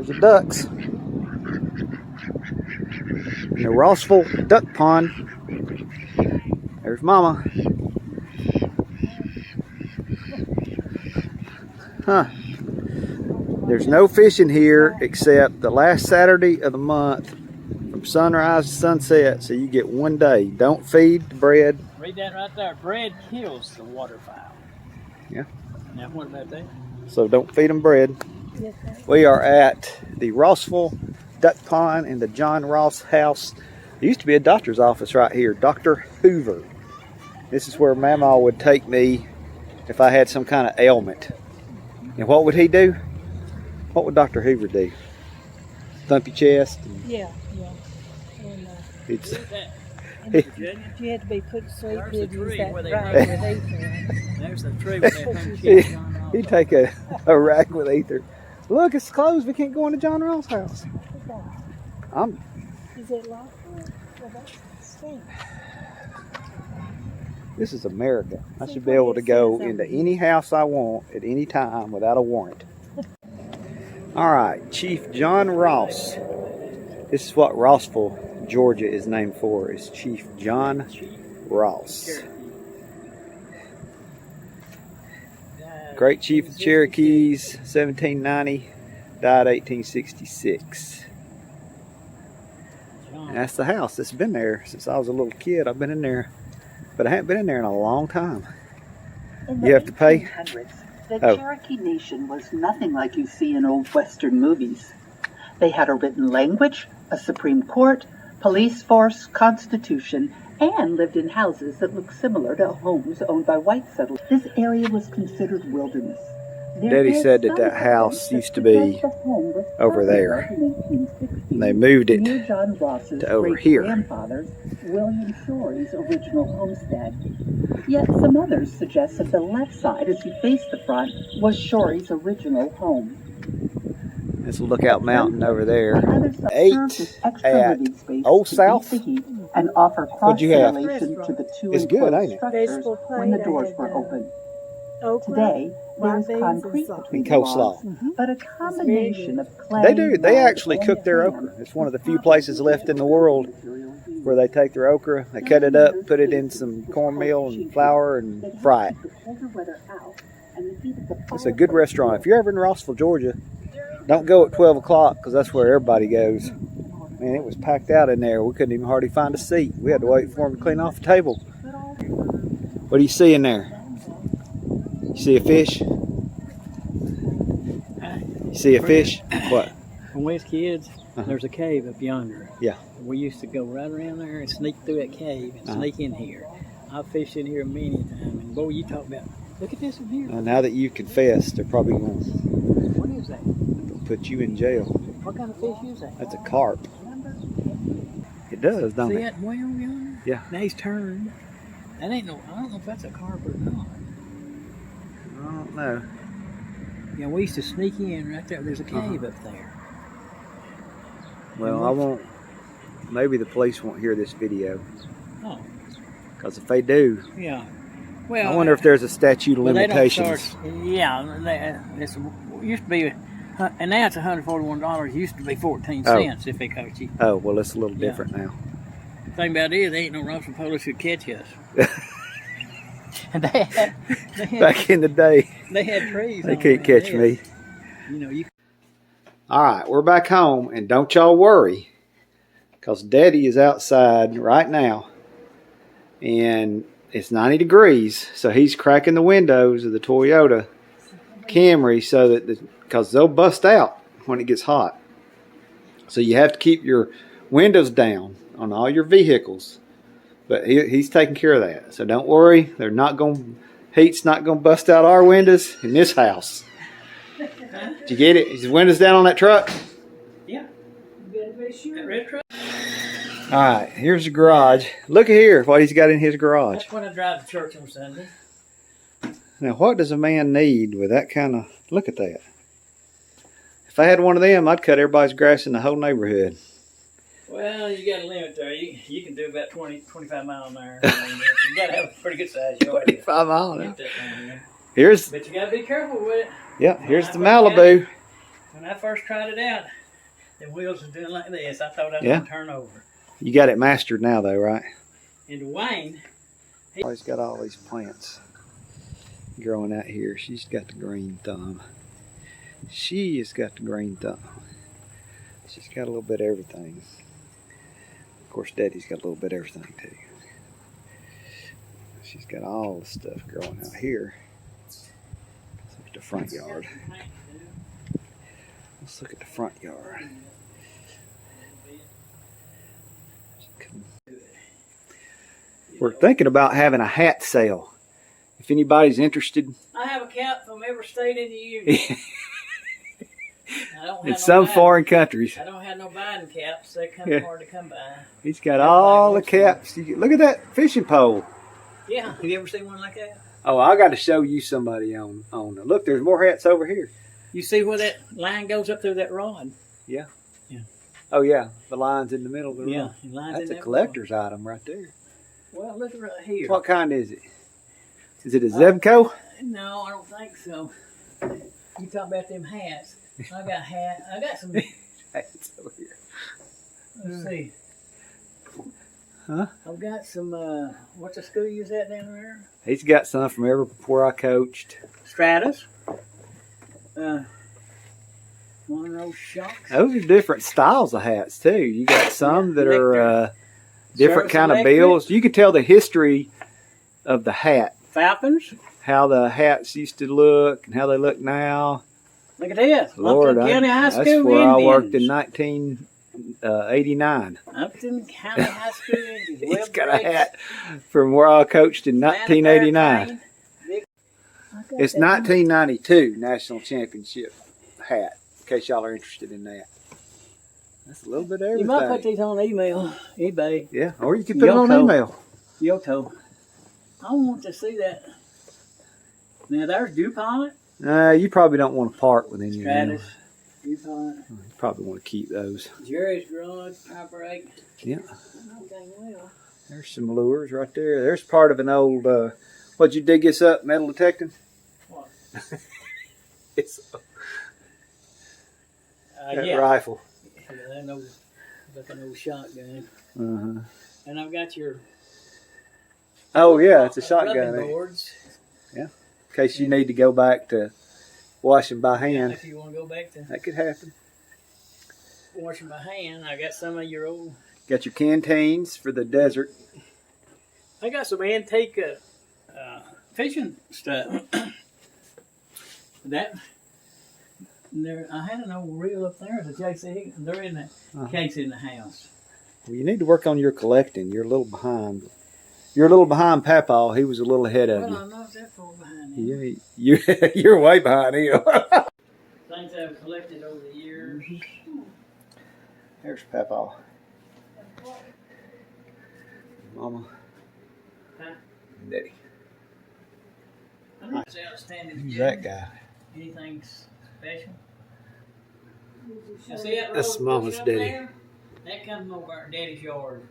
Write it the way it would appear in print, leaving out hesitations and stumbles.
There's the ducks. The Rossville Duck Pond. There's Mama. Huh. There's no fishing here except the last Saturday of the month from sunrise to sunset, so you get 1 day. Don't feed the bread. Read that right there. Bread kills the waterfowl. Yeah. Now what about that? So don't feed them bread. We are at the Rossville Duck Pond in the John Ross house. There used to be a doctor's office right here, Dr. Hoover. This is where Mama would take me if I had some kind of ailment. And what would he do? What would Dr. Hoover do? Thump your chest? Yeah. And, It's, if you had to be put to sleep, he'd use that rag with ether. There's the tree where they put kids on. he'd take a rag with ether. Look, it's closed. We can't go into John Ross' house. Is it locked? Well, that's strange. This is America. I should be able to go into any house I want at any time without a warrant. All right, Chief John Ross. This is what Rossville, Georgia is named for, is Chief John Ross. Great Chief of the Cherokees, 1790, died 1866. And that's the house that's been there since I was a little kid. I've been in there, but I haven't been in there in a long time. You have to pay? The Cherokee Nation was nothing like you see in old Western movies. They had a written language, a Supreme Court, police force, constitution, and lived in houses that looked similar to homes owned by white settlers. This area was considered wilderness. Daddy said that house used to be over there. And they moved it to over here. Grandfather, William Shorey's original homestead. Yet some others suggest that the left side, as you face the front, was Shorey's original home. There's a Lookout Mountain over there. 8 at Old South. And offer cross-ventilation to the two enclosed structures when the doors were open. Today, there is concrete between the walls, but a combination of clay. They actually cook their okra. It's one of the few places left in the world where they take their okra, they cut it up, put it in some cornmeal and flour, and fry it. It's a good restaurant. If you're ever in Rossville, Georgia, don't go at 12 o'clock because that's where everybody goes. Man, it was packed out in there. We couldn't even hardly find a seat. We had to wait for them to clean off the table. What do you see in there? You see a fish? You see a fish? What? When we was kids, there's a cave up yonder. Yeah. We used to go right around there and sneak through that cave and sneak in here. I've fished in here many times. And boy, you talk about, look at this in here. Now that you've confessed, they're probably going What is that? to put you in jail. What kind of fish is that? That's a carp. It does, don't See it? that way over yonder? Yeah. Now he's turned. That ain't no, I don't know if that's a carp or not. I don't know. Yeah, we used to sneak in right there. There's a cave up there. Well, I won't. Maybe the police won't hear this video. Oh. Because if they do, Yeah. Well, I wonder if there's a statute of limitations. Yeah, it used to be, and now it's $141. It used to be 14 cents if they caught you. Oh, well, it's a little different now. The thing about it is, there ain't no Rossville police who'd catch us. And they had Back in the day, they had trees. they can't catch me. You know, you. All right, we're back home, and don't y'all worry, because Daddy is outside right now, and it's 90 degrees, so he's cracking the windows of the Toyota Camry so that because they'll bust out when it gets hot. So you have to keep your windows down on all your vehicles. But he's taking care of that. So don't worry. Heat's not going to bust out our windows in this house. Did you get it? Is the windows down on that truck? Yeah. You better be sure. That red truck. All right. Here's the garage. Look at here what he's got in his garage. That's when I drive to church on Sunday. Now, what does a man need with that kind of... Look at that. If I had one of them, I'd cut everybody's grass in the whole neighborhood. Well, you got a limit there. You can do about 25 miles an hour. I mean, you got to have a pretty good size yard. 25 miles an hour. But Here's... you got to be careful with it. Yeah, here's the Malibu. when I first tried it out, the wheels was doing like this. I thought I was Yeah. going to turn over. You got it mastered now, though, right? And Dwayne, Always got all these plants growing out here. She's got the green thumb. She has got the green thumb. She's got a little bit of everything. Of course, Daddy's got a little bit of everything, too. She's got all the stuff growing out here. Let's look at the front yard. Let's look at the front yard. We're thinking about having a hat sale. If anybody's interested. I have a cap from every state in the union. I don't have In no some Biden. foreign countries. I don't have no Biden caps. They come hard to come by. He's got all the caps. Look at that fishing pole. Yeah. Have you ever seen one like that? Oh, I got to show you somebody on. Look, there's more hats over here. You see where that line goes up through that rod? Yeah. Yeah. Oh, yeah. The line's in the middle of the Yeah. road. The line's That's in a that collector's item right there. rod. Well, look right here. What kind is it? Is it a Zebco? No, I don't think so. You talk about them hats. I got hat. I got some. Hats over here. Let's see. Huh? I've got some. What's the school you was at down there? He's got some from where I coached. Stratus. One of those shocks. Those are different styles of hats too. You got some that are different Service kind of electric. bills. You could tell the history of the hat, Falcons. how the hats used to look and how they look now. Look at this. Lord, Upton County High that's School where I Indians. worked in 1989. Upton County High School Indians. He's got a hat from where I coached in 1989. It's 1992 National Championship hat, in case y'all are interested in that. That's a little bit of everything. You might put these on eBay. Yeah, or you can put it on Yoko. email. Yoto. I want to see that. Now there's DuPont. You probably don't want to part with any of them. Stratus. DuPont. You probably want to keep those. Jerry's Garage. Piper Eight. Yeah. Okay, well. There's some lures right there. There's part of an old, what'd you dig this up, metal detecting? What? It's that Yeah. rifle. That old, like an old shotgun. Uh-huh. And I've got your. Oh, yeah, it's a rubbing shotgun. In boards. case you need to go back to washing by hand. If you want to go back to That could happen. washing by hand, I got some of your old. Got your canteens for the desert. I got some antique fishing stuff. That there, I had an old reel up there. The JC, they're in the case in the house. Well, you need to work on your collecting. You're a little behind. You're a little behind Papaw. He was a little ahead of Well, you. I'm not that far behind him. You're way behind him. Things I've collected over the years. There's Papaw. Mama. Huh? And Daddy. It's outstanding. Who's that guy? Anything special? Now, see that That's road Mama's push up daddy. there? That comes from over our daddy's yard.